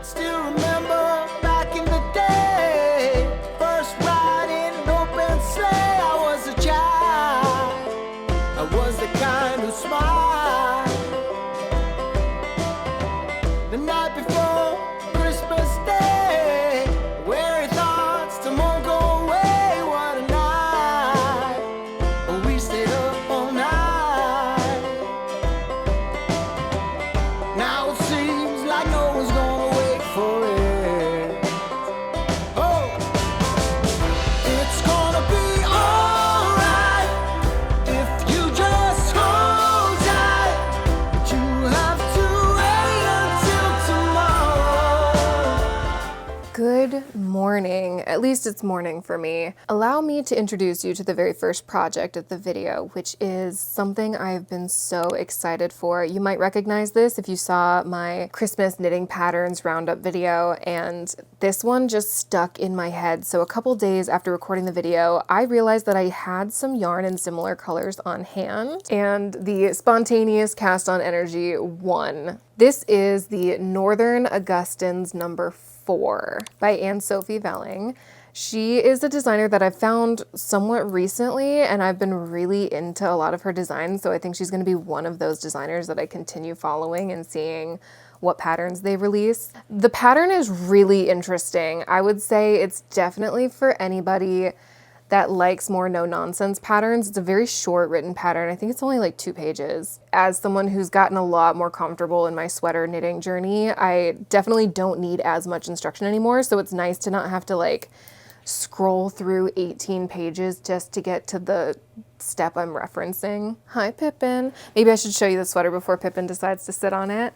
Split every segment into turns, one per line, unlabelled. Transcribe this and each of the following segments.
Still remember back in the day, first ride in an open sleigh. I was a child, I was the kind who smiled. The night before Christmas Day, weary thoughts to won't go away. What a night, we stayed up all night. Now it seems like no one's gonna wait for it. Oh, it's gonna be alright if you just hold tight, but you have to wait until tomorrow.
Good morning. At least it's morning for me. Allow me to introduce you to the very first project of the video, which is something I've been so excited for. You might recognize this if you saw my Christmas knitting patterns roundup video, and this one just stuck in my head. So a couple days after recording the video, I realized that I had some yarn in similar colors on hand, and the spontaneous cast on energy won. This is the Northern Augustins number 4 by Anne-Sophie Velling. She is a designer that I've found somewhat recently, and I've been really into a lot of her designs, so I think she's going to be one of those designers that I continue following and seeing what patterns they release. The pattern is really interesting. I would say it's definitely for anybody that likes more no-nonsense patterns. It's a very short written pattern. I think it's only like 2 pages. As someone who's gotten a lot more comfortable in my sweater knitting journey, I definitely don't need as much instruction anymore, so it's nice to not have to like scroll through 18 pages just to get to the step I'm referencing. Hi, Pippin. Maybe I should show you the sweater before Pippin decides to sit on it.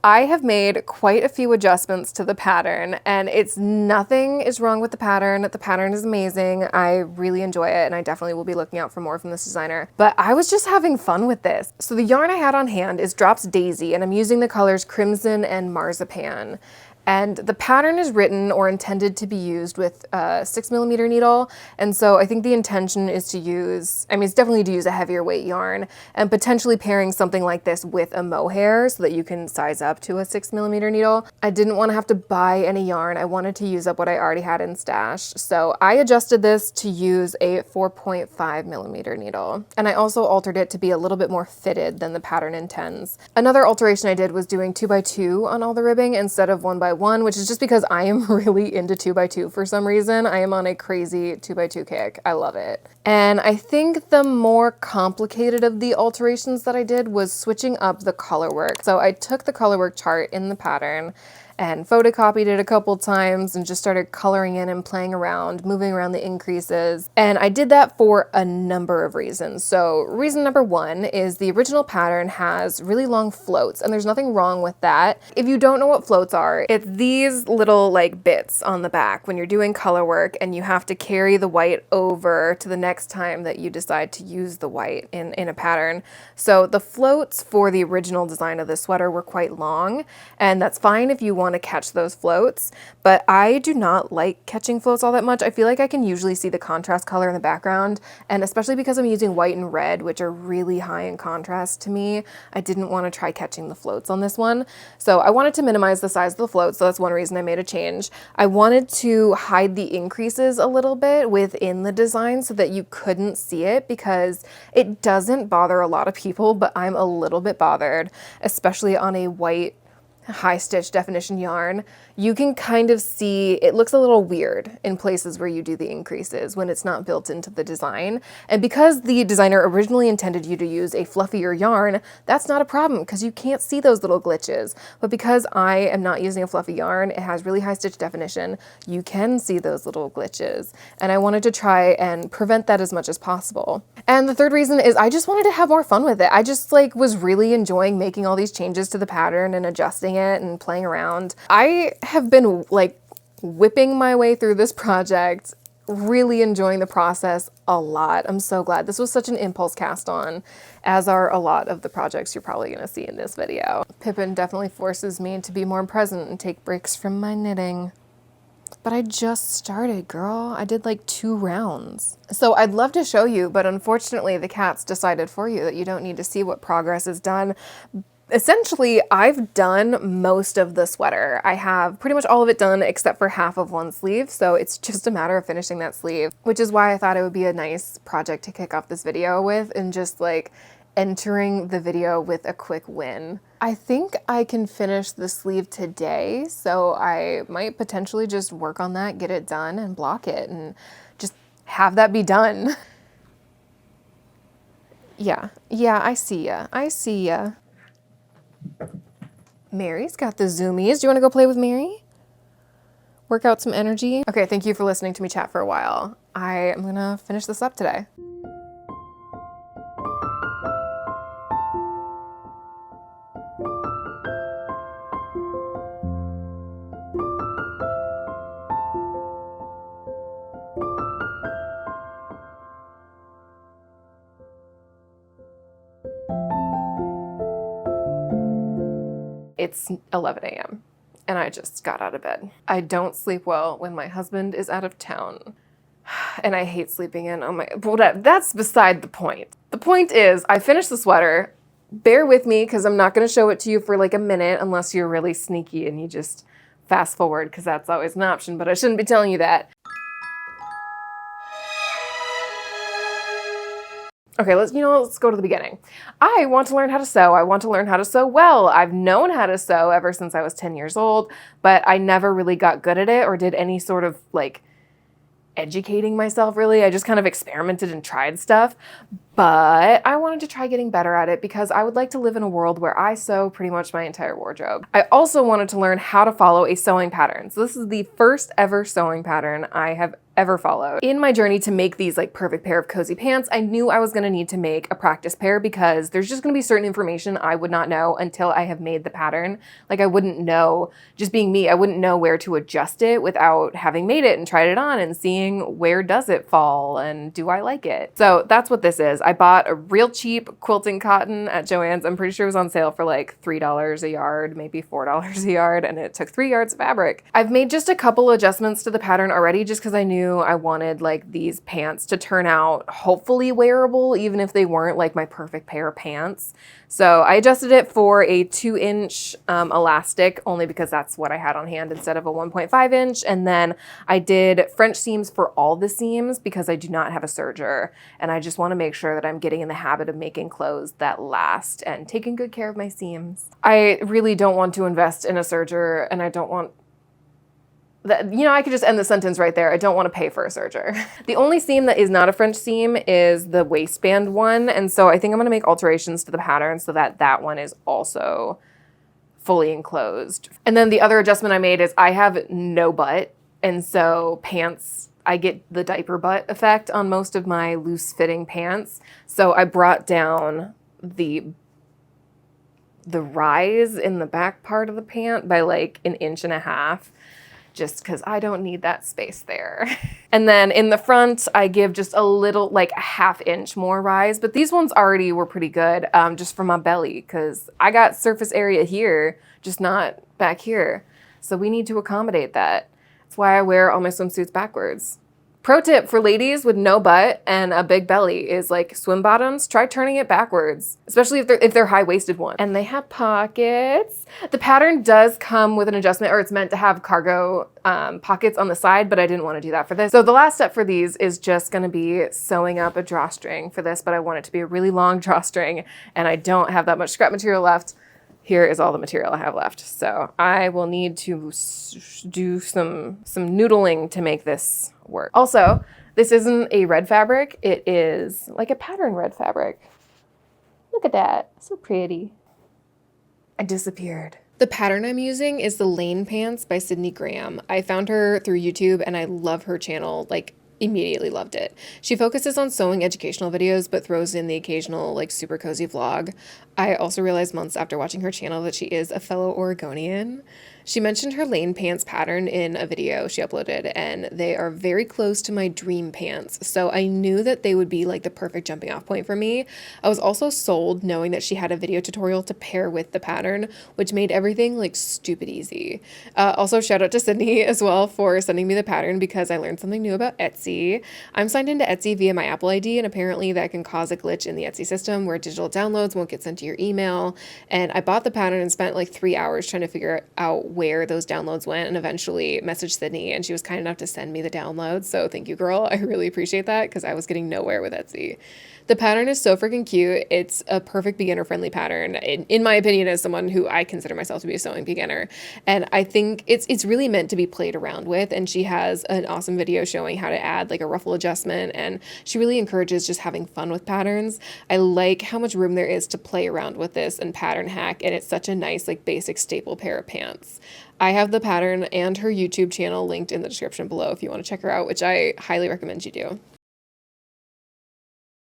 I have made quite a few adjustments to the pattern, and nothing is wrong with the pattern. The pattern is amazing. I really enjoy it, and I definitely will be looking out for more from this designer. But I was just having fun with this. So the yarn I had on hand is Drops Daisy, and I'm using the colors Crimson and Marzipan. And the pattern is written or intended to be used with a 6mm needle. And so I think the intention is to use, it's definitely to use a heavier weight yarn, and potentially pairing something like this with a mohair so that you can size up to a 6mm needle. I didn't want to have to buy any yarn. I wanted to use up what I already had in stash. So I adjusted this to use a 4.5mm needle. And I also altered it to be a little bit more fitted than the pattern intends. Another alteration I did was doing 2x2 on all the ribbing instead of 1x1, which is just because I am really into 2x2 for some reason. I am on a crazy 2x2 kick. I love it. And I think the more complicated of the alterations that I did was switching up the color work. So I took the color work chart in the pattern and photocopied it a couple times and just started coloring in and playing around, moving around the increases. And I did that for a number of reasons. So reason number 1 is the original pattern has really long floats, and there's nothing wrong with that. If you don't know what floats are, it's these little like bits on the back when you're doing color work and you have to carry the white over to the next time that you decide to use the white in a pattern. So the floats for the original design of the sweater were quite long, and that's fine if you want to catch those floats, but I do not like catching floats all that much. I feel like I can usually see the contrast color in the background, and especially because I'm using white and red, which are really high in contrast to me, I didn't want to try catching the floats on this one. So I wanted to minimize the size of the float, so that's one reason I made a change. I wanted to hide the increases a little bit within the design so that you couldn't see it, because it doesn't bother a lot of people, but I'm a little bit bothered, especially on a white high stitch definition yarn. You can kind of see it looks a little weird in places where you do the increases when it's not built into the design. And because the designer originally intended you to use a fluffier yarn, that's not a problem because you can't see those little glitches. But because I am not using a fluffy yarn, it has really high stitch definition, you can see those little glitches. And I wanted to try and prevent that as much as possible. And the third reason is I just wanted to have more fun with it. I just was really enjoying making all these changes to the pattern and adjusting it and playing around. I have been whipping my way through this project, really enjoying the process a lot. I'm so glad. This was such an impulse cast on, as are a lot of the projects you're probably going to see in this video. Pippin definitely forces me to be more present and take breaks from my knitting. But I just started, girl. I did 2 rounds. So I'd love to show you, but unfortunately the cats decided for you that you don't need to see what progress is done. Essentially, I've done most of the sweater. I have pretty much all of it done except for half of one sleeve, so it's just a matter of finishing that sleeve, which is why I thought it would be a nice project to kick off this video with, and just like entering the video with a quick win. I think I can finish the sleeve today, so I might potentially just work on that, get it done, and block it, and just have that be done. Yeah, I see ya. I see ya. Mary's got the zoomies. Do you want to go play with Mary? Work out some energy? Okay, thank you for listening to me chat for a while. I am gonna finish this up today. It's 11 a.m. and I just got out of bed. I don't sleep well when my husband is out of town. And I hate sleeping in on my, that's beside the point. The point is I finished the sweater. Bear with me because I'm not going to show it to you for like a minute unless you're really sneaky and you just fast forward, because that's always an option, but I shouldn't be telling you that. Okay, let's go to the beginning. I want to learn how to sew. I want to learn how to sew well. I've known how to sew ever since I was 10 years old, but I never really got good at it or did any sort of like educating myself really. I just kind of experimented and tried stuff, but I wanted to try getting better at it because I would like to live in a world where I sew pretty much my entire wardrobe. I also wanted to learn how to follow a sewing pattern. So this is the first ever sewing pattern I have ever followed. In my journey to make these like perfect pair of cozy pants, I knew I was gonna need to make a practice pair because there's just gonna be certain information I would not know until I have made the pattern. Like I wouldn't know, just being me, I wouldn't know where to adjust it without having made it and tried it on and seeing where does it fall and do I like it. So that's what this is. I bought a real cheap quilting cotton at Joann's. I'm pretty sure it was on sale for like $3 a yard, maybe $4 a yard, and it took 3 yards of fabric. I've made just a couple adjustments to the pattern already just because I knew I wanted like these pants to turn out hopefully wearable, even if they weren't like my perfect pair of pants. So I adjusted it for a 2-inch elastic only because that's what I had on hand instead of a 1.5 inch. And then I did French seams for all the seams because I do not have a serger. And I just want to make sure that I'm getting in the habit of making clothes that last and taking good care of my seams. I really don't want to invest in a serger, and I don't want I could just end the sentence right there. I don't want to pay for a serger. The only seam that is not a French seam is the waistband one. And so I think I'm going to make alterations to the pattern so that that one is also fully enclosed. And then the other adjustment I made is I have no butt. And so pants, I get the diaper butt effect on most of my loose fitting pants. So I brought down the rise in the back part of the pant by like 1.5 inches. Just because I don't need that space there. And then in the front, I give just a little, like a 1/2 inch more rise, but these ones already were pretty good just for my belly because I got surface area here, just not back here. So we need to accommodate that. That's why I wear all my swimsuits backwards. Pro tip for ladies with no butt and a big belly is like swim bottoms, try turning it backwards, especially if they're high-waisted ones. And they have pockets. The pattern does come with an adjustment, or it's meant to have cargo pockets on the side, but I didn't want to do that for this. So the last step for these is just going to be sewing up a drawstring for this, but I want it to be a really long drawstring and I don't have that much scrap material left. Here is all the material I have left. So I will need to do some noodling to make this work. Also, this isn't a red fabric. It is like a pattern red fabric. Look at that, so pretty. I disappeared. The pattern I'm using is the Lane Pants by Sydney Graham. I found her through YouTube and I love her channel, like immediately loved it. She focuses on sewing educational videos, but throws in the occasional like super cozy vlog. I also realized months after watching her channel that she is a fellow Oregonian. She mentioned her lane pants pattern in a video she uploaded, and they are very close to my dream pants. So I knew that they would be like the perfect jumping off point for me. I was also sold knowing that she had a video tutorial to pair with the pattern, which made everything like stupid easy. Also, shout out to Sydney as well for sending me the pattern because I learned something new about Etsy. I'm signed into Etsy via my Apple ID, and apparently that can cause a glitch in the Etsy system where digital downloads won't get sent to your email. And I bought the pattern and spent like 3 hours trying to figure out where those downloads went, and eventually messaged Sydney, and she was kind enough to send me the downloads. So thank you, girl. I really appreciate that because I was getting nowhere with Etsy. The pattern is so freaking cute. It's a perfect beginner friendly pattern, in my opinion, as someone who I consider myself to be a sewing beginner. And I think it's really meant to be played around with. And she has an awesome video showing how to add like a ruffle adjustment. And she really encourages just having fun with patterns. I like how much room there is to play around with this and pattern hack. And it's such a nice, like basic staple pair of pants. I have the pattern and her YouTube channel linked in the description below if you want to check her out, which I highly recommend you do.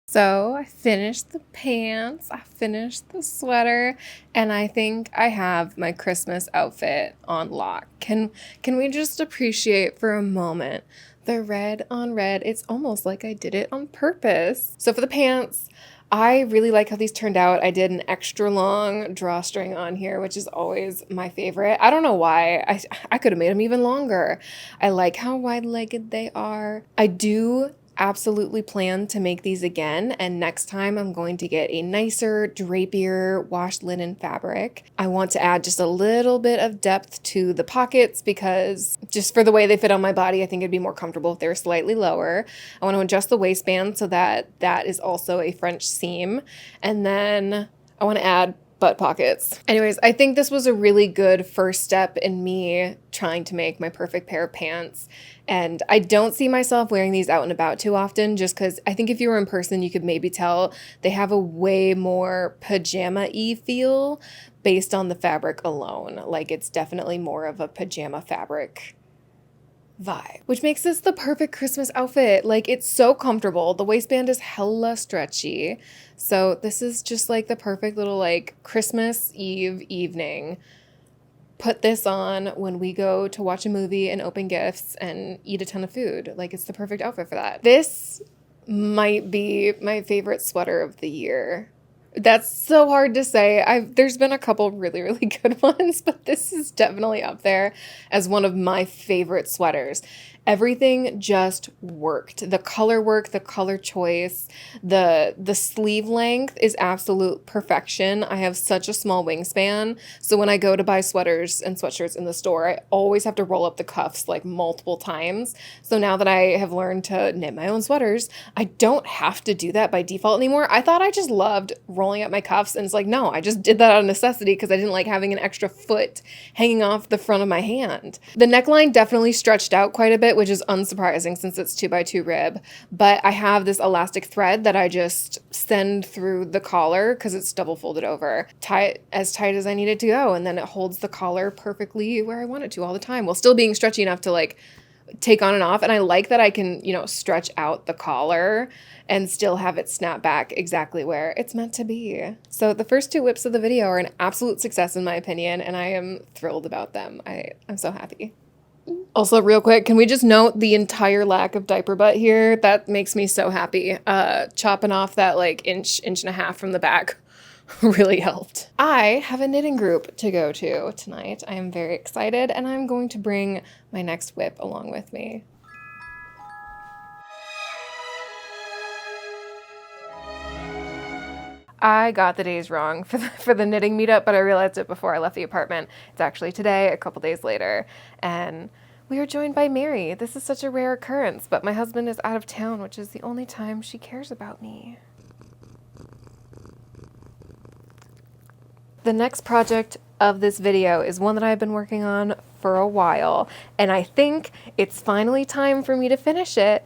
So I finished the pants, I finished the sweater, and I think I have my Christmas outfit on lock. Can we just appreciate for a moment the red on red? It's almost like I did it on purpose. So for the pants, I really like how these turned out. I did an extra long drawstring on here, which is always my favorite. I don't know why. I could have made them even longer. I like how wide-legged they are. I do absolutely plan to make these again, and next time I'm going to get a nicer drapier washed linen fabric. I want to add just a little bit of depth to the pockets because just for the way they fit on my body, I think it'd be more comfortable if they were slightly lower. I want to adjust the waistband so that that is also a French seam, and then I want to add butt pockets. Anyways, I think this was a really good first step in me trying to make my perfect pair of pants. And I don't see myself wearing these out and about too often just because I think if you were in person, you could maybe tell they have a way more pajama-y feel based on the fabric alone. Like it's definitely more of a pajama fabric vibe, which makes this the perfect Christmas outfit. Like it's so comfortable. The waistband is hella stretchy. So this is just like the perfect little like Christmas Eve evening. Put this on when we go to watch a movie and open gifts and eat a ton of food. Like it's the perfect outfit for that. This might be my favorite sweater of the year. That's so hard to say. There's been a couple really, really good ones, but this is definitely up there as one of my favorite sweaters. Everything just worked. The color work, the color choice, the sleeve length is absolute perfection. I have such a small wingspan, so when I go to buy sweaters and sweatshirts in the store, I always have to roll up the cuffs like multiple times. So now that I have learned to knit my own sweaters, I don't have to do that by default anymore. I thought I just loved rolling up my cuffs, and it's like, no, I just did that out of necessity because I didn't like having an extra foot hanging off the front of my hand. The neckline definitely stretched out quite a bit, which is unsurprising since it's 2x2 rib, but I have this elastic thread that I just send through the collar because it's double folded over, tie as tight as I need it to go, and then it holds the collar perfectly where I want it to all the time while still being stretchy enough to like take on and off. And I like that I can, stretch out the collar and still have it snap back exactly where it's meant to be. So the first two whips of the video are an absolute success in my opinion, and I am thrilled about them. I'm so happy. Also, real quick, can we just note the entire lack of diaper butt here? That makes me so happy. Chopping off that like inch and a half from the back really helped. I have a knitting group to go to tonight. I am very excited, and I'm going to bring my next whip along with me. I got the days wrong for the knitting meetup, but I realized it before I left the apartment. It's actually today, a couple days later, and we are joined by Mary. This is such a rare occurrence, but my husband is out of town, which is the only time she cares about me. The next project of this video is one that I've been working on for a while, and I think it's finally time for me to finish it.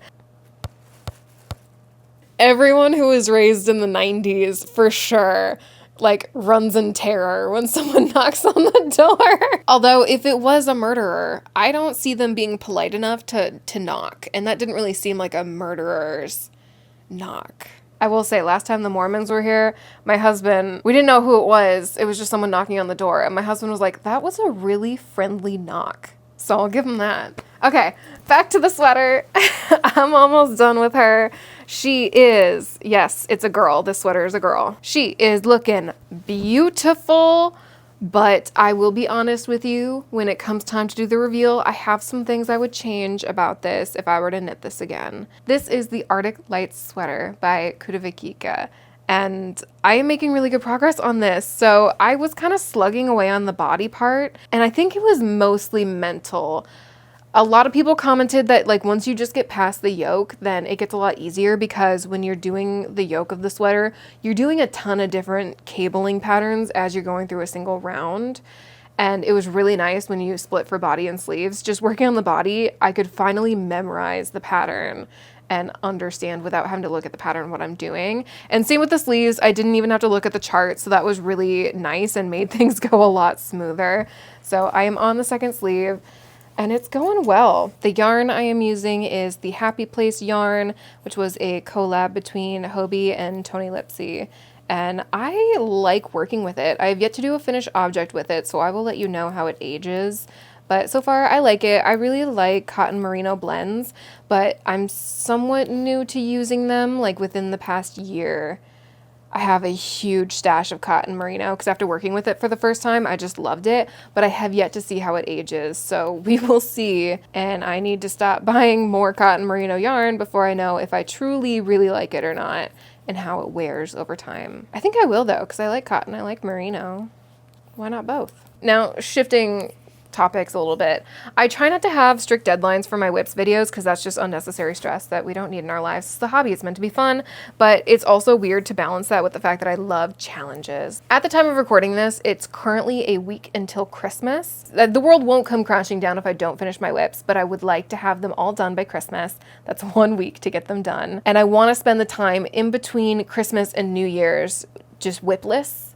Everyone who was raised in the 90s, for sure, like runs in terror when someone knocks on the door. Although if it was a murderer, I don't see them being polite enough to knock. And that didn't really seem like a murderer's knock. I will say, last time the Mormons were here, my husband, we didn't know who it was. It was just someone knocking on the door. And my husband was like, that was a really friendly knock. So I'll give him that. Okay, back to the sweater. I'm almost done with her. She is, yes, it's a girl. This sweater is a girl. She is looking beautiful. But I will be honest with you, when it comes time to do the reveal, I have some things I would change about this if I were to knit this again. This is the Arctic Lights sweater by Kudovikika, and I am making really good progress on this. So I was kind of slugging away on the body part, and I think it was mostly mental. A lot of people commented that like once you just get past the yoke, then it gets a lot easier, because when you're doing the yoke of the sweater, you're doing a ton of different cabling patterns as you're going through a single round. And it was really nice when you split for body and sleeves. Just working on the body, I could finally memorize the pattern and understand without having to look at the pattern what I'm doing. And same with the sleeves, I didn't even have to look at the chart, so that was really nice and made things go a lot smoother. So I am on the second sleeve. And it's going well. The yarn I am using is the Happy Place yarn, which was a collab between Hobie and Tony Lipsy. And I like working with it. I have yet to do a finished object with it, so I will let you know how it ages. But so far, I like it. I really like cotton merino blends, but I'm somewhat new to using them, like within the past year. I have a huge stash of cotton merino because after working with it for the first time, I just loved it, but I have yet to see how it ages. So we will see. And I need to stop buying more cotton merino yarn before I know if I truly really like it or not and how it wears over time. I think I will though, because I like cotton, I like merino. Why not both? Now, shifting topics a little bit. I try not to have strict deadlines for my whips videos because that's just unnecessary stress that we don't need in our lives. It's the hobby, it's meant to be fun, but it's also weird to balance that with the fact that I love challenges. At the time of recording this, it's currently a week until Christmas. The world won't come crashing down if I don't finish my whips, but I would like to have them all done by Christmas. That's 1 week to get them done. And I want to spend the time in between Christmas and New Year's just whipless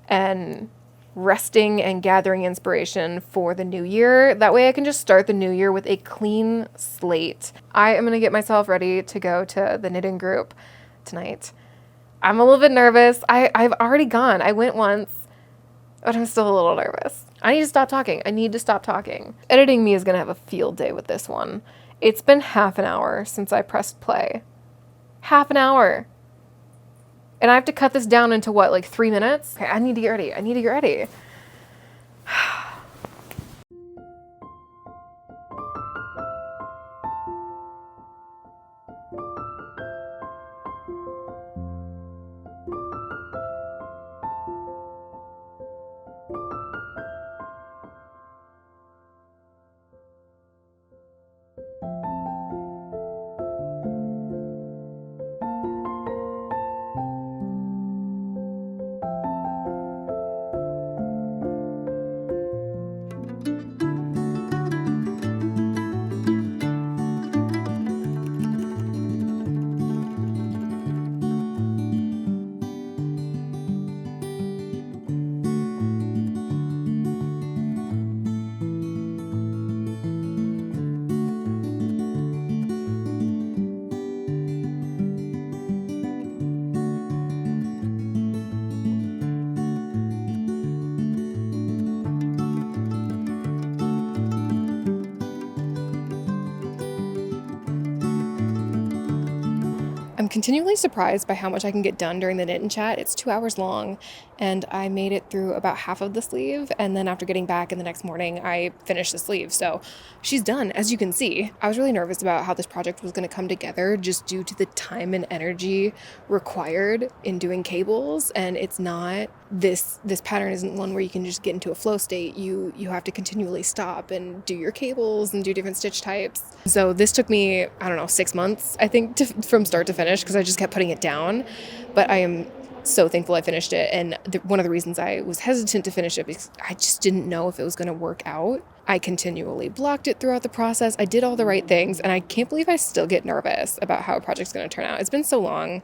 and resting and gathering inspiration for the new year. That way I can just start the new year with a clean slate. I am going to get myself ready to go to the knitting group tonight. I'm a little bit nervous. I've already gone. I went once, but I'm still a little nervous. I need to stop talking. I need to stop talking. Editing me is going to have a field day with this one. It's been half an hour since I pressed play. Half an hour. And I have to cut this down into what, like 3 minutes? Okay, I need to get ready. I need to get ready. I'm continually surprised by how much I can get done during the knit and chat. It's 2 hours long, and I made it through about half of the sleeve, and then after getting back in the next morning, I finished the sleeve. So she's done, as you can see. I was really nervous about how this project was going to come together just due to the time and energy required in doing cables, and it's not this pattern isn't one where you can just get into a flow state. You have to continually stop and do your cables and do different stitch types. So this took me, I don't know, 6 months, I think, from start to finish, because I just kept putting it down. But I am so thankful I finished it. And one of the reasons I was hesitant to finish it because I just didn't know if it was going to work out. I continually blocked it throughout the process. I did all the right things, and I can't believe I still get nervous about how a project's going to turn out. It's been so long.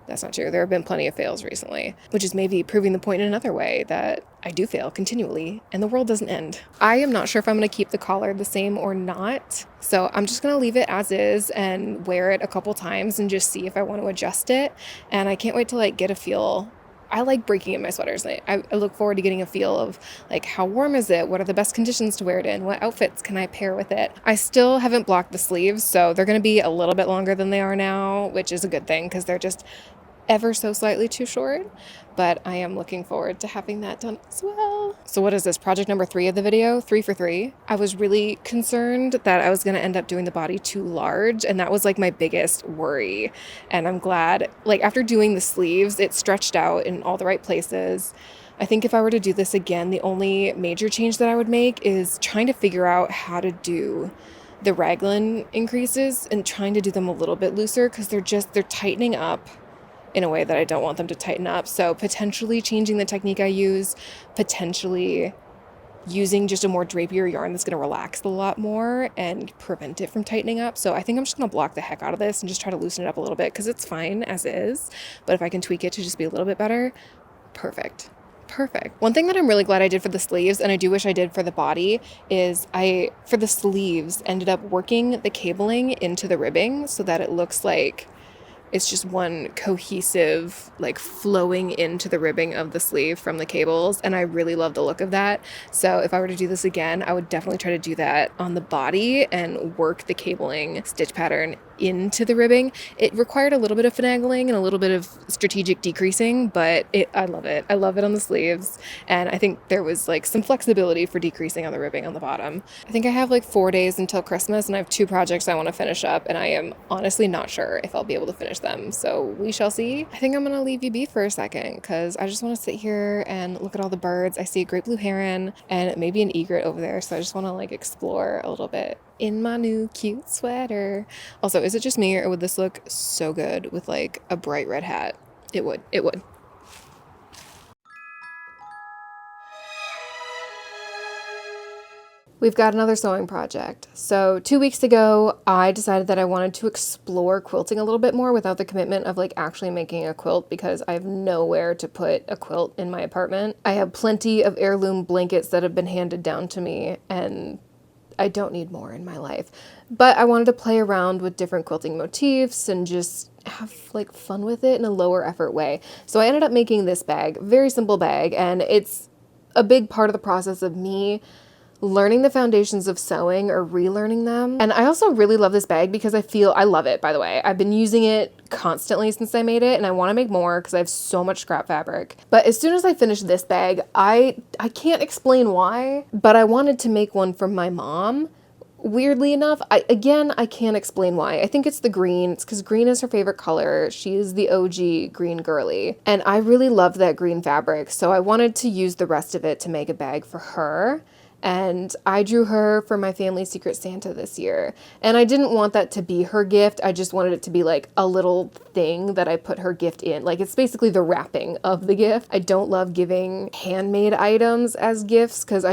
That's not true. There have been plenty of fails recently, which is maybe proving the point in another way that I do fail continually and the world doesn't end. I am not sure if I'm going to keep the collar the same or not. So I'm just going to leave it as is and wear it a couple times and just see if I want to adjust it. And I can't wait to like get a feel. I like breaking in my sweaters. I look forward to getting a feel of like how warm is it? What are the best conditions to wear it in? What outfits can I pair with it? I still haven't blocked the sleeves, so they're going to be a little bit longer than they are now, which is a good thing because they're just ever so slightly too short, but I am looking forward to having that done as well. So what is this, project number 3 of the video? 3 for 3. I was really concerned that I was going to end up doing the body too large, and that was like my biggest worry. And I'm glad, like after doing the sleeves, it stretched out in all the right places. I think if I were to do this again, the only major change that I would make is trying to figure out how to do the raglan increases and trying to do them a little bit looser because they're tightening up in a way that I don't want them to tighten up. So potentially changing the technique I use, potentially using just a more drapier yarn that's going to relax a lot more and prevent it from tightening up. So I think I'm just going to block the heck out of this and just try to loosen it up a little bit because it's fine as is. But if I can tweak it to just be a little bit better, perfect. Perfect. One thing that I'm really glad I did for the sleeves, and I do wish I did for the body, is for the sleeves, ended up working the cabling into the ribbing so that it looks like it's just one cohesive, like flowing into the ribbing of the sleeve from the cables. And I really love the look of that. So if I were to do this again, I would definitely try to do that on the body and work the cabling stitch pattern into the ribbing. It required a little bit of finagling and a little bit of strategic decreasing, but I love it. I love it on the sleeves. And I think there was like some flexibility for decreasing on the ribbing on the bottom. I think I have like 4 days until Christmas and I have 2 projects I want to finish up, and I am honestly not sure if I'll be able to finish them. So we shall see. I think I'm going to leave you be for a second because I just want to sit here and look at all the birds. I see a great blue heron and maybe an egret over there. So I just want to like explore a little bit in my new cute sweater. Also, is it just me or would this look so good with like a bright red hat? It would. It would. We've got another sewing project. So 2 weeks ago, I decided that I wanted to explore quilting a little bit more without the commitment of like actually making a quilt because I have nowhere to put a quilt in my apartment. I have plenty of heirloom blankets that have been handed down to me and I don't need more in my life. But I wanted to play around with different quilting motifs and just have like fun with it in a lower effort way. So I ended up making this bag, very simple bag, and it's a big part of the process of me learning the foundations of sewing or relearning them. And I also really love this bag because I love it, by the way. I've been using it constantly since I made it and I want to make more because I have so much scrap fabric. But as soon as I finished this bag, I can't explain why, but I wanted to make one for my mom. Weirdly enough, I can't explain why. I think it's the green. It's because green is her favorite color. She is the OG green girly. And I really love that green fabric. So I wanted to use the rest of it to make a bag for her. And I drew her for my family Secret Santa this year. And I didn't want that to be her gift. I just wanted it to be like a little thing that I put her gift in. Like it's basically the wrapping of the gift. I don't love giving handmade items as gifts because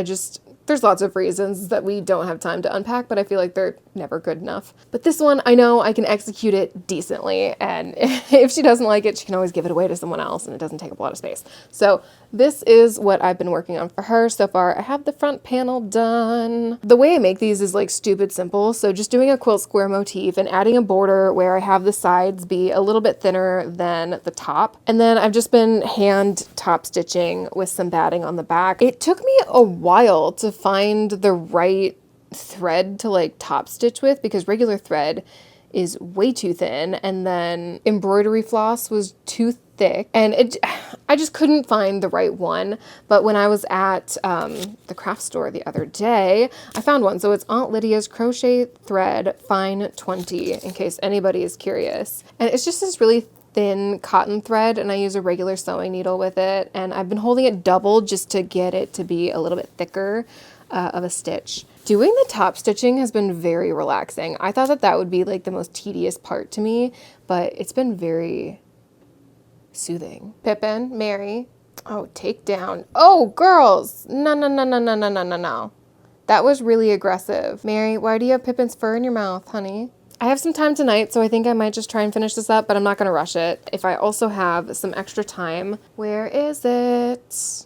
there's lots of reasons that we don't have time to unpack, but I feel like they're never good enough. But this one, I know I can execute it decently, and if she doesn't like it, she can always give it away to someone else, and it doesn't take up a lot of space. So this is what I've been working on for her so far. I have the front panel done. The way I make these is like stupid simple, so just doing a quilt square motif and adding a border where I have the sides be a little bit thinner than the top, and then I've just been hand top stitching with some batting on the back. It took me a while to find the right thread to like top stitch with because regular thread is way too thin and then embroidery floss was too thick and I just couldn't find the right one. But when I was at the craft store the other day, I found one. So it's Aunt Lydia's Crochet Thread Fine 20 in case anybody is curious. And it's just this really thin cotton thread and I use a regular sewing needle with it, and I've been holding it double just to get it to be a little bit thicker of a stitch. Doing the top stitching has been very relaxing. I thought that would be like the most tedious part to me, but it's been very soothing. Pippin, Mary, oh, take down. Oh, girls, no. That was really aggressive. Mary, why do you have Pippin's fur in your mouth, honey? I have some time tonight, so I think I might just try and finish this up, but I'm not going to rush it. If I also have some extra time, where is it?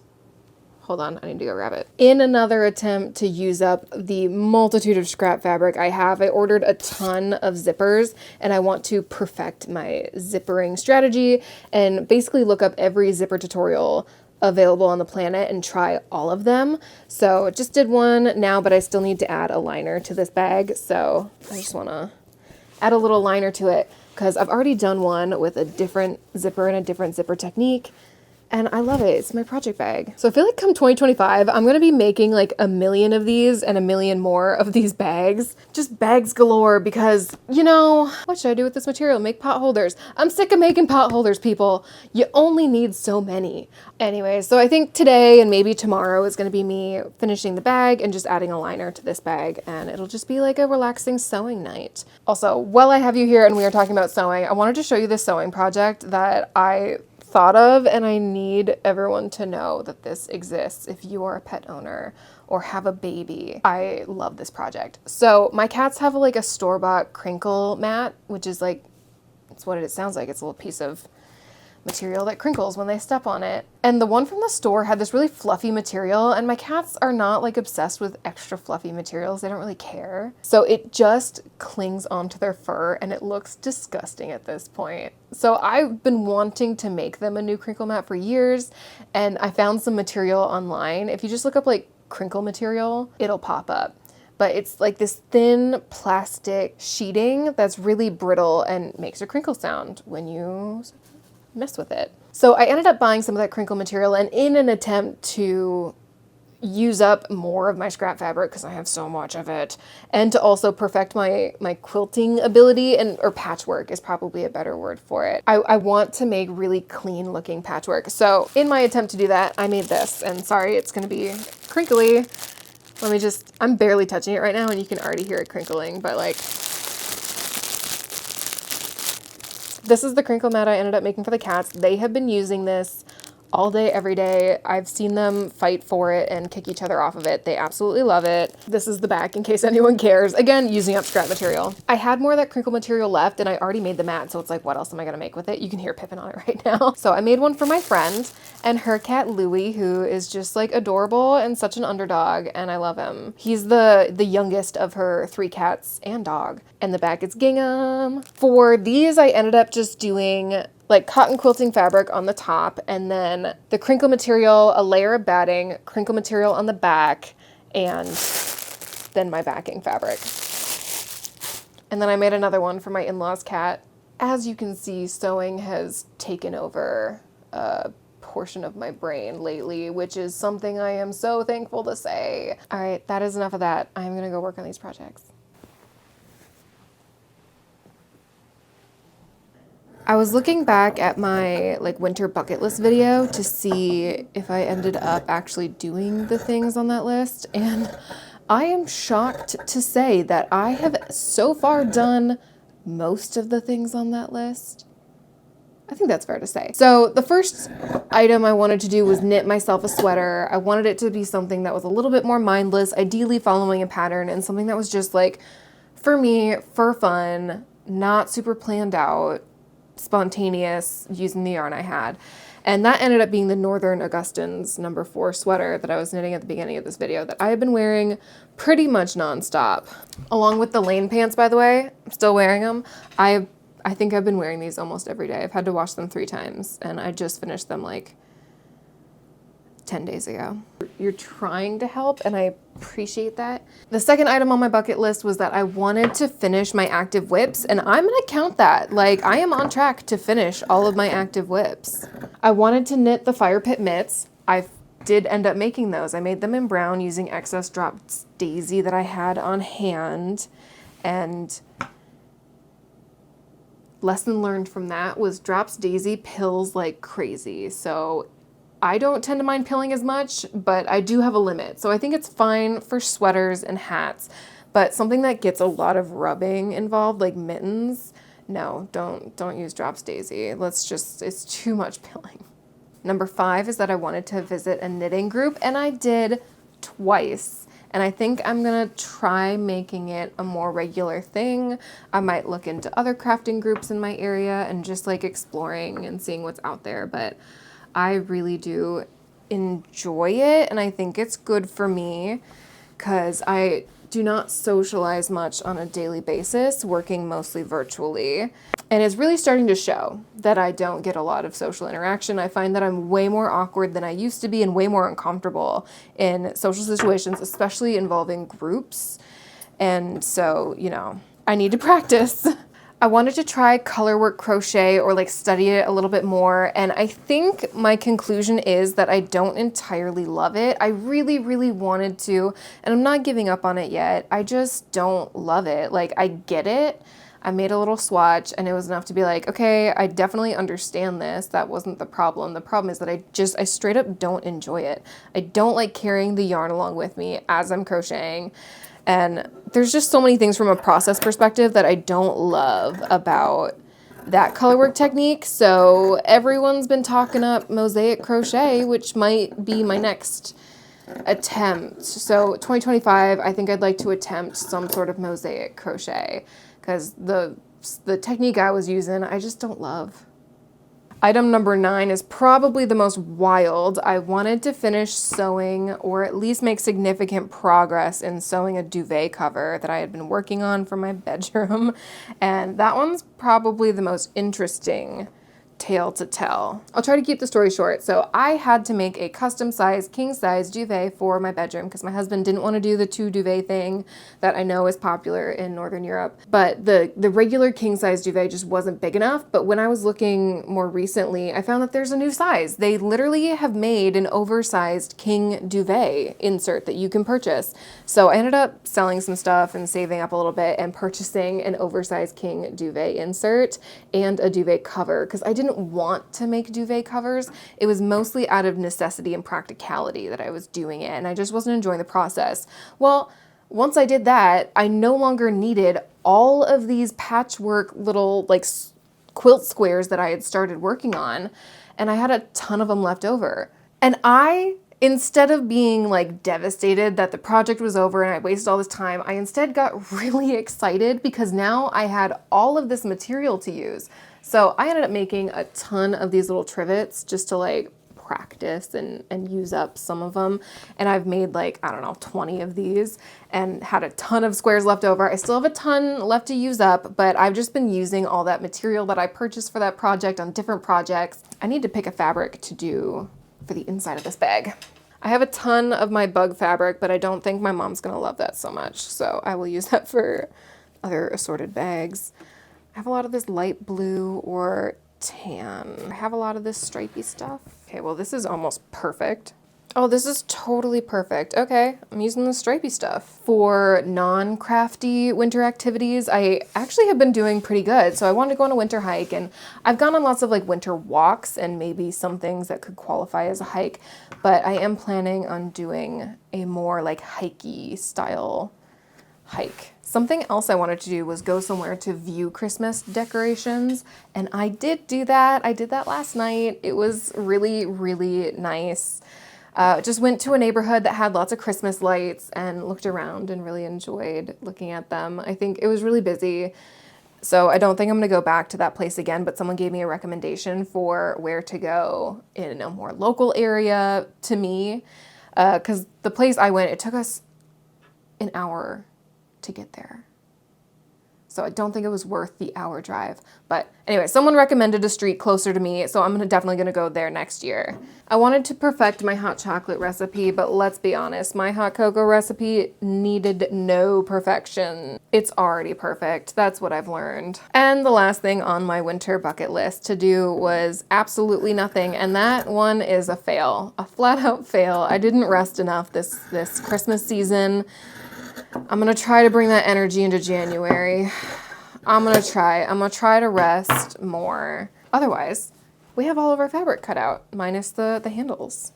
Hold on, I need to go grab it. In another attempt to use up the multitude of scrap fabric I have, I ordered a ton of zippers, and I want to perfect my zippering strategy and basically look up every zipper tutorial available on the planet and try all of them. So just did one now, but I still need to add a liner to this bag. So I just want to add a little liner to it because I've already done one with a different zipper and a different zipper technique. And I love it. It's my project bag. So I feel like come 2025, I'm going to be making like a million of these and a million more of these bags. Just bags galore because, you know, what should I do with this material? Make pot holders. I'm sick of making pot holders, people. You only need so many. Anyway, so I think today and maybe tomorrow is going to be me finishing the bag and just adding a liner to this bag. And it'll just be like a relaxing sewing night. Also, while I have you here and we are talking about sewing, I wanted to show you this sewing project that I thought of, and I need everyone to know that this exists if you are a pet owner or have a baby. I love this project. So my cats have like a store-bought crinkle mat, which is like, it's what it sounds like. It's a little piece of material that crinkles when they step on it. And the one from the store had this really fluffy material, and my cats are not like obsessed with extra fluffy materials. They don't really care. So it just clings onto their fur and it looks disgusting at this point. So I've been wanting to make them a new crinkle mat for years, and I found some material online. If you just look up like crinkle material, it'll pop up. But it's like this thin plastic sheeting that's really brittle and makes a crinkle sound when you mess with it. So I ended up buying some of that crinkle material, and in an attempt to use up more of my scrap fabric because I have so much of it, and to also perfect my quilting ability, or patchwork is probably a better word for it. I want to make really clean looking patchwork. So in my attempt to do that, I made this, and sorry, it's going to be crinkly. I'm barely touching it right now and you can already hear it crinkling, but like, this is the crinkle mat I ended up making for the cats. They have been using this all day, every day. I've seen them fight for it and kick each other off of it. They absolutely love it. This is the back in case anyone cares. Again, using up scrap material. I had more of that crinkle material left and I already made the mat, so it's like, what else am I gonna make with it? You can hear Pippin on it right now. So I made one for my friend and her cat Louie, who is just like adorable and such an underdog, and I love him. He's the youngest of her 3 cats and dog. And the back is gingham. For these, I ended up just doing like cotton quilting fabric on the top, and then the crinkle material, a layer of batting, crinkle material on the back, and then my backing fabric. And then I made another one for my in-laws cat. As you can see, sewing has taken over a portion of my brain lately, which is something I am so thankful to say. All right, that is enough of that. I'm gonna go work on these projects. I was looking back at my like winter bucket list video to see if I ended up actually doing the things on that list, and I am shocked to say that I have so far done most of the things on that list. I think that's fair to say. So the first item I wanted to do was knit myself a sweater. I wanted it to be something that was a little bit more mindless, ideally following a pattern, and something that was just like, for me, for fun, not super planned out, spontaneous, using the yarn I had. And that ended up being the Northern Augustins number 4 sweater that I was knitting at the beginning of this video that I have been wearing pretty much nonstop. Along with the Lane pants, by the way, I'm still wearing them. I think I've been wearing these almost every day. I've had to wash them 3 times, and I just finished them like 10 days ago. You're trying to help, and I appreciate that. The second item on my bucket list was that I wanted to finish my active whips, and I'm gonna count that. Like, I am on track to finish all of my active whips. I wanted to knit the fire pit mitts. I did end up making those. I made them in brown using excess drops daisy that I had on hand, and lesson learned from that was drops daisy pills like crazy. So I don't tend to mind pilling as much, but I do have a limit. So I think it's fine for sweaters and hats, but something that gets a lot of rubbing involved, like mittens, no, don't use drops daisy. It's too much pilling. Number 5 is that I wanted to visit a knitting group, and I did twice. and I think I'm gonna try making it a more regular thing. I might look into other crafting groups in my area and just like exploring and seeing what's out there, but I really do enjoy it, and I think it's good for me because I do not socialize much on a daily basis, working mostly virtually. And it's really starting to show that I don't get a lot of social interaction. I find that I'm way more awkward than I used to be and way more uncomfortable in social situations, especially involving groups. And so, you know, I need to practice. I wanted to try colorwork crochet or like study it a little bit more, and I think my conclusion is that I don't entirely love it. I really, really wanted to, and I'm not giving up on it yet. I just don't love it. Like, I get it. I made a little swatch and it was enough to be like, okay, I definitely understand this. That wasn't the problem. The problem is that I straight up don't enjoy it. I don't like carrying the yarn along with me as I'm crocheting. And there's just so many things from a process perspective that I don't love about that colorwork technique. So everyone's been talking up mosaic crochet, which might be my next attempt. So 2025, I think I'd like to attempt some sort of mosaic crochet because the technique I was using, I just don't love. Item number 9 is probably the most wild. I wanted to finish sewing or at least make significant progress in sewing a duvet cover that I had been working on for my bedroom. And that one's probably the most interesting tale to tell. I'll try to keep the story short. So I had to make a custom size, king size duvet for my bedroom because my husband didn't want to do the 2 duvet thing that I know is popular in Northern Europe. But the regular king size duvet just wasn't big enough. But when I was looking more recently, I found that there's a new size. They literally have made an oversized king duvet insert that you can purchase. So I ended up selling some stuff and saving up a little bit and purchasing an oversized king duvet insert and a duvet cover because I didn't want to make duvet covers. It was mostly out of necessity and practicality that I was doing it, and I just wasn't enjoying the process. Well, once I did that, I no longer needed all of these patchwork little like quilt squares that I had started working on, and I had a ton of them left over. And instead of being like devastated that the project was over and I wasted all this time, I instead got really excited because now I had all of this material to use. So I ended up making a ton of these little trivets just to like practice and use up some of them. And I've made like, I don't know, 20 of these and had a ton of squares left over. I still have a ton left to use up, but I've just been using all that material that I purchased for that project on different projects. I need to pick a fabric to do for the inside of this bag. I have a ton of my bug fabric, but I don't think my mom's gonna love that so much. So I will use that for other assorted bags. I have a lot of this light blue or tan. I have a lot of this stripy stuff. Okay, well, this is almost perfect. Oh, this is totally perfect. Okay, I'm using the stripy stuff. For non-crafty winter activities, I actually have been doing pretty good. So I wanted to go on a winter hike, and I've gone on lots of like winter walks and maybe some things that could qualify as a hike, but I am planning on doing a more like hikey style hike. Something else I wanted to do was go somewhere to view Christmas decorations, and I did do that. I did that last night. It was really, really nice. Just went to a neighborhood that had lots of Christmas lights and looked around and really enjoyed looking at them. I think it was really busy, so I don't think I'm gonna go back to that place again, but someone gave me a recommendation for where to go in a more local area to me, because the place I went, it took us an hour to get there. So I don't think it was worth the hour drive. But anyway, someone recommended a street closer to me, so I'm definitely gonna go there next year. I wanted to perfect my hot chocolate recipe, but let's be honest, my hot cocoa recipe needed no perfection. It's already perfect. That's what I've learned. And the last thing on my winter bucket list to do was absolutely nothing, and that one is a fail, a flat out fail. I didn't rest enough this Christmas season. I'm gonna try to bring that energy into January. I'm gonna try to rest more. Otherwise, we have all of our fabric cut out, minus the handles.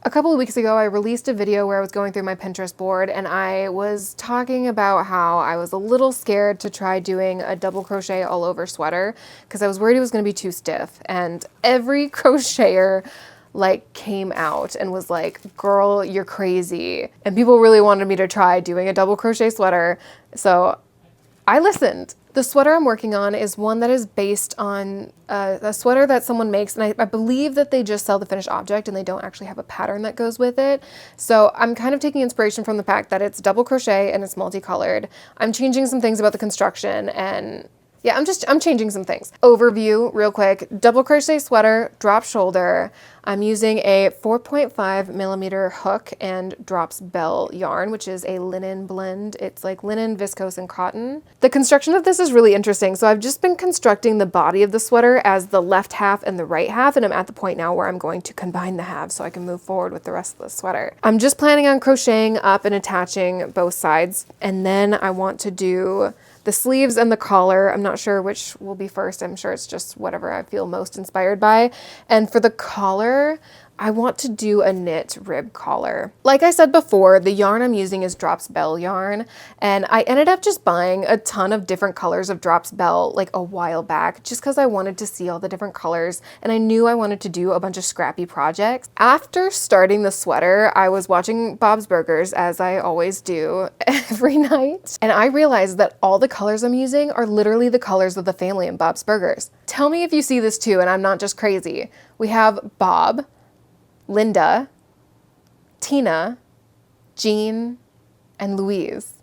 A couple of weeks ago, I released a video where I was going through my Pinterest board and I was talking about how I was a little scared to try doing a double crochet all over sweater because I was worried it was going to be too stiff. And every crocheter like came out and was like, girl, you're crazy. And people really wanted me to try doing a double crochet sweater. So I listened. The sweater I'm working on is one that is based on a sweater that someone makes, and I believe that they just sell the finished object and they don't actually have a pattern that goes with it. So I'm kind of taking inspiration from the fact that it's double crochet and it's multicolored. I'm changing some things about the construction and yeah, I'm changing some things. Overview real quick, double crochet sweater, drop shoulder. I'm using a 4.5 millimeter hook and drops bell yarn, which is a linen blend. It's like linen, viscose, and cotton. The construction of this is really interesting. So I've just been constructing the body of the sweater as the left half and the right half, and I'm at the point now where I'm going to combine the halves so I can move forward with the rest of the sweater. I'm just planning on crocheting up and attaching both sides, and then I want to do the sleeves and the collar. I'm not sure which will be first. I'm sure it's just whatever I feel most inspired by. And for the collar, I want to do a knit rib collar. Like I said before, the yarn I'm using is Drops Bell yarn, and I ended up just buying a ton of different colors of Drops Bell like a while back just because I wanted to see all the different colors and I knew I wanted to do a bunch of scrappy projects. After starting the sweater, I was watching Bob's Burgers, as I always do every night, and I realized that all the colors I'm using are literally the colors of the family in Bob's Burgers. Tell me if you see this too and I'm not just crazy. We have Bob, Linda, Tina, Jean, and Louise,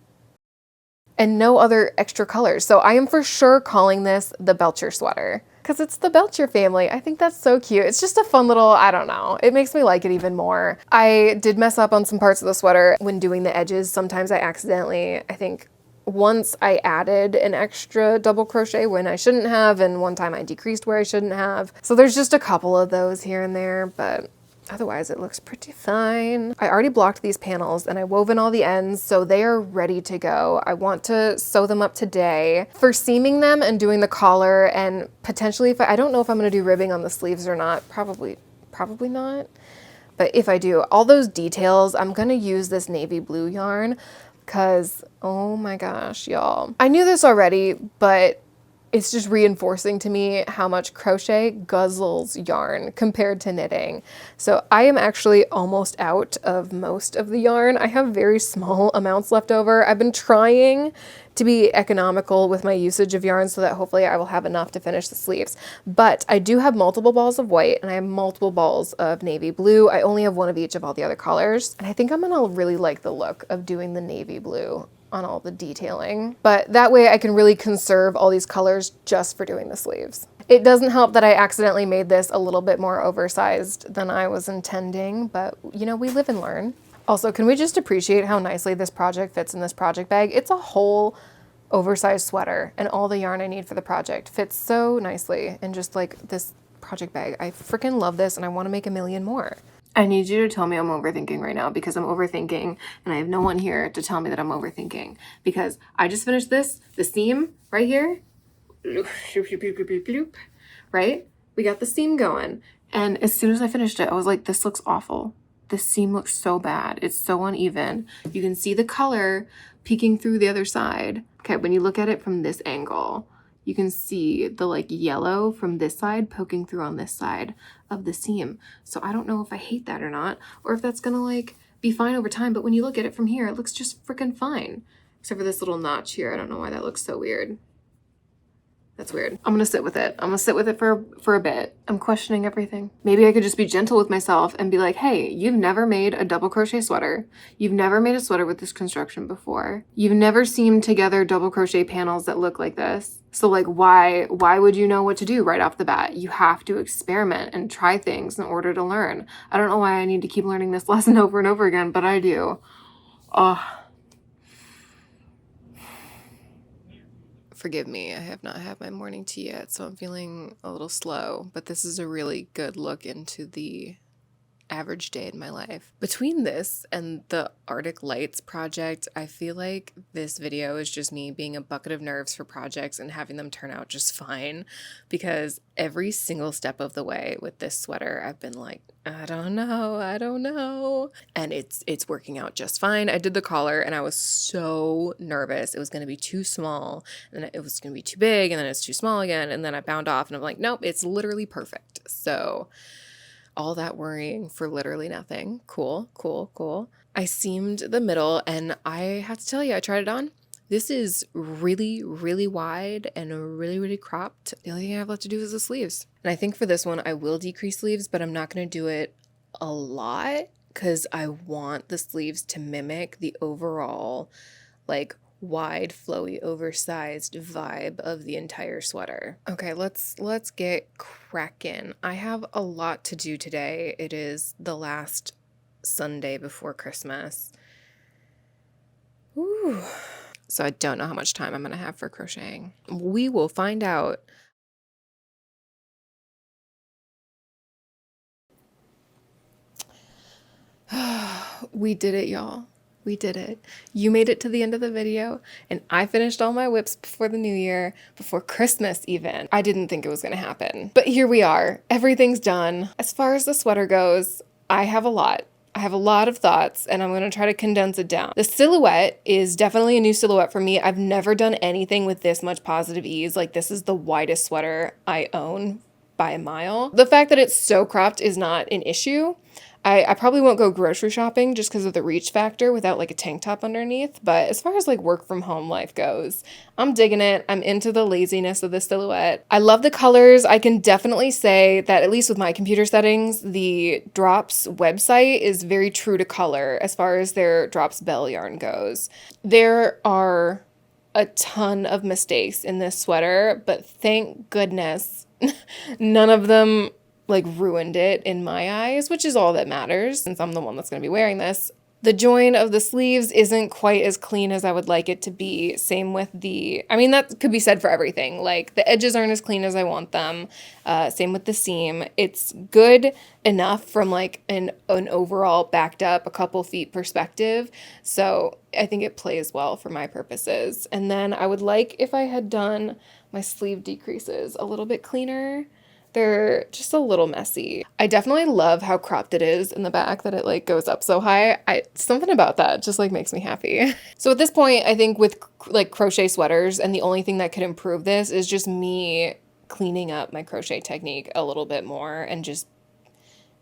and no other extra colors. So I am for sure calling this the Belcher sweater because it's the Belcher family. I think that's so cute. It's just a fun little, I don't know, it makes me like it even more. I did mess up on some parts of the sweater when doing the edges. Sometimes I accidentally, I think once I added an extra double crochet when I shouldn't have, and one time I decreased where I shouldn't have. So there's just a couple of those here and there, but otherwise it looks pretty fine. I already blocked these panels and I wove in all the ends, so they are ready to go. I want to sew them up today. For seaming them and doing the collar, and potentially if I don't know if I'm gonna do ribbing on the sleeves or not, probably not. But if I do, all those details, I'm gonna use this navy blue yarn because, oh my gosh, y'all. I knew this already, but it's just reinforcing to me how much crochet guzzles yarn compared to knitting. So I am actually almost out of most of the yarn. I have very small amounts left over. I've been trying to be economical with my usage of yarn so that hopefully I will have enough to finish the sleeves. But I do have multiple balls of white and I have multiple balls of navy blue. I only have one of each of all the other colors. And I think I'm gonna really like the look of doing the navy blue on all the detailing, but that way I can really conserve all these colors just for doing the sleeves. It doesn't help that I accidentally made this a little bit more oversized than I was intending, but you know, we live and learn. Also, can we just appreciate how nicely this project fits in this project bag? It's a whole oversized sweater and all the yarn I need for the project fits so nicely in just like this project bag. I freaking love this and I want to make a million more. I need you to tell me I'm overthinking right now because I'm overthinking and I have no one here to tell me that I'm overthinking because I just finished the seam right here, right? We got the seam going. And as soon as I finished it, I was like, this looks awful. This seam looks so bad. It's so uneven. You can see the color peeking through the other side. Okay, when you look at it from this angle, you can see the like yellow from this side poking through on this side of the seam. So I don't know if I hate that or not, or if that's gonna like be fine over time, but when you look at it from here, it looks just freaking fine. Except for this little notch here. I don't know why that looks so weird. That's weird. I'm gonna sit with it. I'm gonna sit with it for a bit. I'm questioning everything. Maybe I could just be gentle with myself and be like, hey, you've never made a double crochet sweater. You've never made a sweater with this construction before. You've never seamed together double crochet panels that look like this. So like, why would you know what to do right off the bat? You have to experiment and try things in order to learn. I don't know why I need to keep learning this lesson over and over again, but I do. Forgive me, I have not had my morning tea yet, so I'm feeling a little slow, but this is a really good look into the average day in my life. Between this and the Arctic Lights project, I feel like this video is just me being a bucket of nerves for projects and having them turn out just fine, because every single step of the way with this sweater, I've been like, I don't know. And it's working out just fine. I did the collar and I was so nervous. It was going to be too small, and then it was going to be too big, and then it's too small again. And then I bound off and I'm like, nope, it's literally perfect. So all that worrying for literally nothing. Cool. I seamed the middle, and I have to tell you, I tried it on. This is really, really wide and really, really cropped. The only thing I have left to do is the sleeves. And I think for this one, I will decrease sleeves, but I'm not going to do it a lot because I want the sleeves to mimic the overall, like, wide, flowy, oversized vibe of the entire sweater. Okay, let's get cracking. I have a lot to do today. It is the last Sunday before Christmas. Ooh. So I don't know how much time I'm gonna have for crocheting. We will find out. We did it, y'all. We did it. You made it to the end of the video, and I finished all my whips before the new year, before Christmas even. I didn't think it was gonna happen, but here we are. Everything's done. As far as the sweater goes, I have a lot. I have a lot of thoughts, and I'm going to try to condense it down. The silhouette is definitely a new silhouette for me. I've never done anything with this much positive ease. Like, this is the widest sweater I own by a mile. The fact that it's so cropped is not an issue. I probably won't go grocery shopping just because of the reach factor without like a tank top underneath. But as far as like work from home life goes, I'm digging it. I'm into the laziness of the silhouette. I love the colors. I can definitely say that, at least with my computer settings, the Drops website is very true to color as far as their Drops bell yarn goes. There are a ton of mistakes in this sweater, but thank goodness none of them like ruined it in my eyes, which is all that matters since I'm the one that's going to be wearing this. The join of the sleeves isn't quite as clean as I would like it to be. Same with that could be said for everything. Like, the edges aren't as clean as I want them. Same with the seam. It's good enough from like an overall backed up a couple feet perspective. So I think it plays well for my purposes. And then I would like if I had done my sleeve decreases a little bit cleaner. They're just a little messy. I definitely love how cropped it is in the back, that it like goes up so high. Something about that just like makes me happy. So at this point, I think with like crochet sweaters, and the only thing that could improve this is just me cleaning up my crochet technique a little bit more and just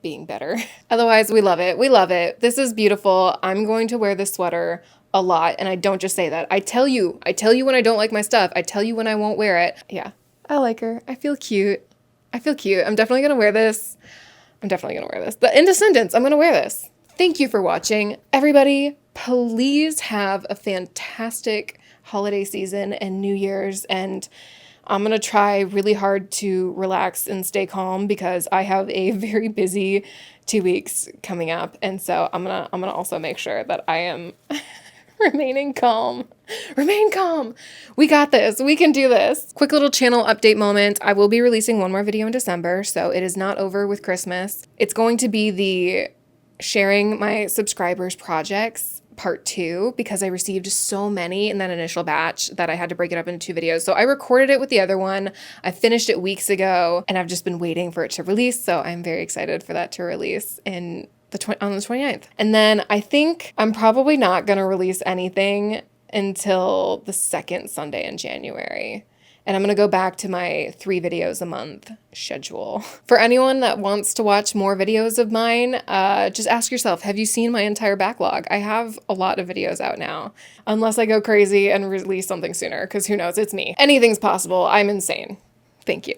being better. Otherwise, we love it. We love it. This is beautiful. I'm going to wear this sweater a lot, and I don't just say that. I tell you when I don't like my stuff. I tell you when I won't wear it. Yeah, I like her. I feel cute. I'm definitely going to wear this. The In Descendants, I'm going to wear this. Thank you for watching. Everybody, please have a fantastic holiday season and New Year's. And I'm going to try really hard to relax and stay calm because I have a very busy 2 weeks coming up. And so I'm going to also make sure that I am remaining calm. Remain calm. We got this. We can do this. Quick little channel update moment. I will be releasing one more video in December, so it is not over with Christmas. It's going to be the sharing my subscribers projects part 2, because I received so many in that initial batch that I had to break it up into 2 videos. So I recorded it with the other one. I finished it weeks ago, and I've just been waiting for it to release. So I'm very excited for that to release on the 29th. And then I think I'm probably not going to release anything until the second Sunday in January. And I'm going to go back to my 3 videos a month schedule. For anyone that wants to watch more videos of mine, just ask yourself, have you seen my entire backlog? I have a lot of videos out now, unless I go crazy and release something sooner, because who knows, it's me. Anything's possible. I'm insane. Thank you.